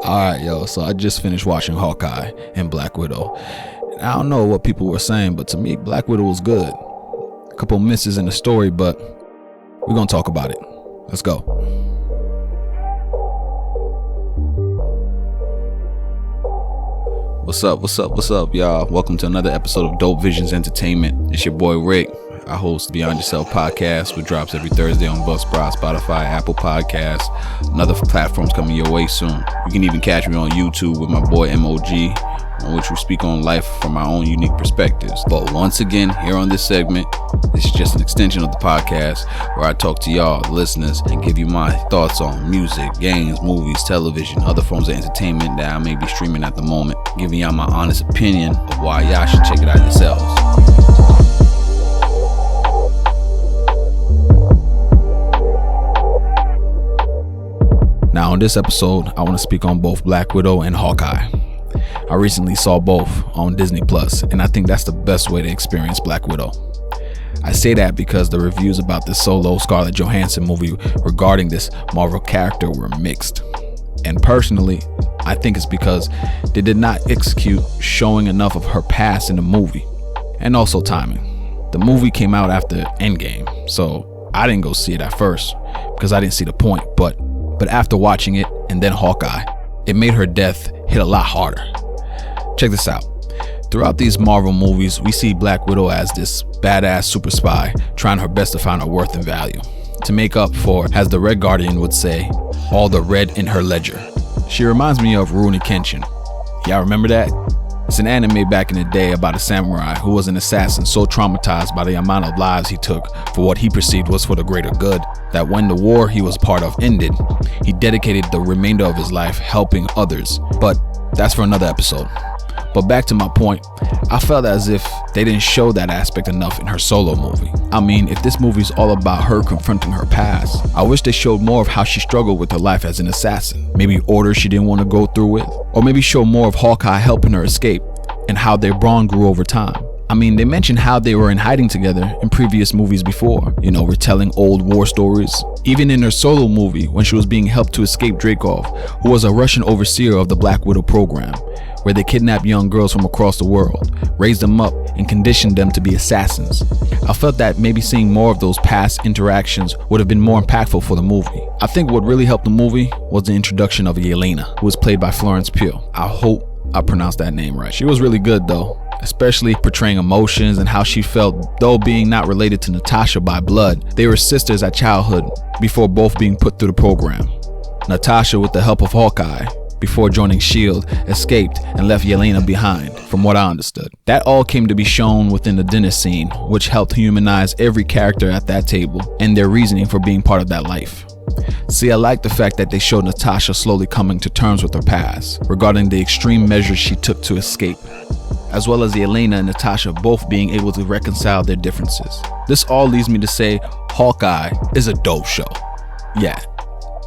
Alright, yo, so I just finished watching Hawkeye and Black Widow. And I don't know what people were saying, but to me, Black Widow was good. A couple misses in the story, but we're gonna talk about it. Let's go. What's up, y'all? Welcome to another episode of Dope Visions Entertainment. It's your boy Rick. I host Beyond Yourself podcast, which drops every Thursday on Buzzsprout, Spotify, Apple Podcasts, and other platforms coming your way soon. You can even catch me on YouTube with my boy MOG, on which we speak on life from our own unique perspectives. But once again, here on this segment, this is just an extension of the podcast where I talk to y'all, the listeners, and give you my thoughts on music, games, movies, television, other forms of entertainment that I may be streaming at the moment, giving y'all my honest opinion of why y'all should check it out yourselves. Now, on this episode, I want to speak on both Black Widow and Hawkeye. I recently saw both on Disney Plus, and I think that's the best way to experience Black Widow. I say that because the reviews about this solo Scarlett Johansson movie regarding this Marvel character were mixed. And personally, I think it's because they did not execute showing enough of her past in the movie, and also timing. The movie came out after Endgame, so I didn't go see it at first because I didn't see the point, but after watching it and then Hawkeye, it made her death hit a lot harder. Check this out. Throughout these Marvel movies, we see Black Widow as this badass super spy trying her best to find her worth and value, to make up for, as the Red Guardian would say, all the red in her ledger. She reminds me of Rurouni Kenshin. Y'all remember that? It's an anime back in the day about a samurai who was an assassin so traumatized by the amount of lives he took for what he perceived was for the greater good, that when the war he was part of ended, he dedicated the remainder of his life helping others. But that's for another episode. But back to my point, I felt as if they didn't show that aspect enough in her solo movie. I mean, if this movie's all about her confronting her past, I wish they showed more of how she struggled with her life as an assassin. Maybe orders she didn't want to go through with, or maybe show more of Hawkeye helping her escape and how their bond grew over time. I mean, they mentioned how they were in hiding together in previous movies before, retelling old war stories. Even in her solo movie, when she was being helped to escape Dreykov, who was a Russian overseer of the Black Widow program, where they kidnapped young girls from across the world, raised them up, and conditioned them to be assassins. I felt that maybe seeing more of those past interactions would have been more impactful for the movie. I think what really helped the movie was the introduction of Yelena, who was played by Florence Pugh. I hope I pronounced that name right. She was really good though, especially portraying emotions and how she felt, though being not related to Natasha by blood. They were sisters at childhood before both being put through the program. Natasha, with the help of Hawkeye, before joining S.H.I.E.L.D., escaped and left Yelena behind, from what I understood. That all came to be shown within the dinner scene, which helped humanize every character at that table and their reasoning for being part of that life. See, I like the fact that they showed Natasha slowly coming to terms with her past, regarding the extreme measures she took to escape, as well as Yelena and Natasha both being able to reconcile their differences. This all leads me to say Hawkeye is a dope show. Yeah,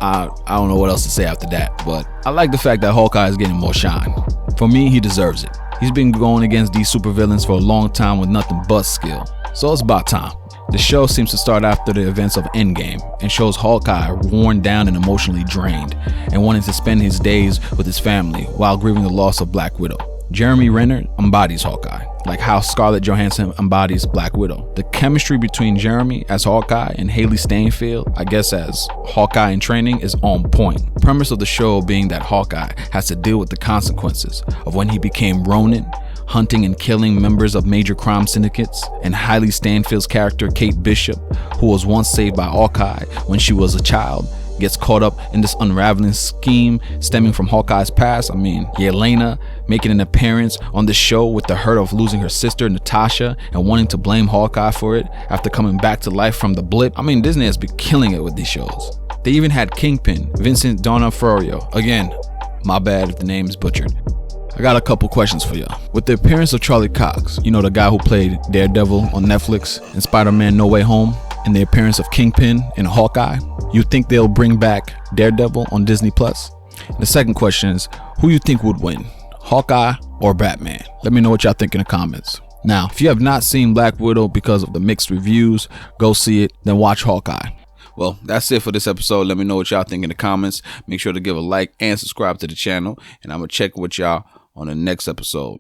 I don't know what else to say after that, but I like the fact that Hawkeye is getting more shine. For me, he deserves it. He's been going against these supervillains for a long time with nothing but skill, so it's about time. The show seems to start after the events of Endgame and shows Hawkeye worn down and emotionally drained and wanting to spend his days with his family while grieving the loss of Black Widow. Jeremy Renner embodies Hawkeye, like how Scarlett Johansson embodies Black Widow. The chemistry between Jeremy as Hawkeye and Haley Steinfeld, I guess as Hawkeye in training, is on point. The premise of the show being that Hawkeye has to deal with the consequences of when he became Ronin, hunting and killing members of major crime syndicates, and Haley Steinfeld's character Kate Bishop, who was once saved by Hawkeye when she was a child, gets caught up in this unraveling scheme stemming from Hawkeye's past. I mean, Yelena making an appearance on the show with the hurt of losing her sister Natasha and wanting to blame Hawkeye for it after coming back to life from the blip. I mean, Disney has been killing it with these shows. They even had Kingpin, Vincent D'Onofrio. Again, my bad if the name is butchered. I got a couple questions for y'all. With the appearance of Charlie Cox, the guy who played Daredevil on Netflix and Spider-Man No Way Home, and the appearance of Kingpin and Hawkeye, you think they'll bring back Daredevil on Disney Plus? The second question is, who you think would win, Hawkeye or Batman? Let me know what y'all think in the comments. Now, if you have not seen Black Widow because of the mixed reviews, go see it, then watch Hawkeye. Well, that's it for this episode. Let me know what y'all think in the comments. Make sure to give a like and subscribe to the channel. And I'm going to check with y'all on the next episode.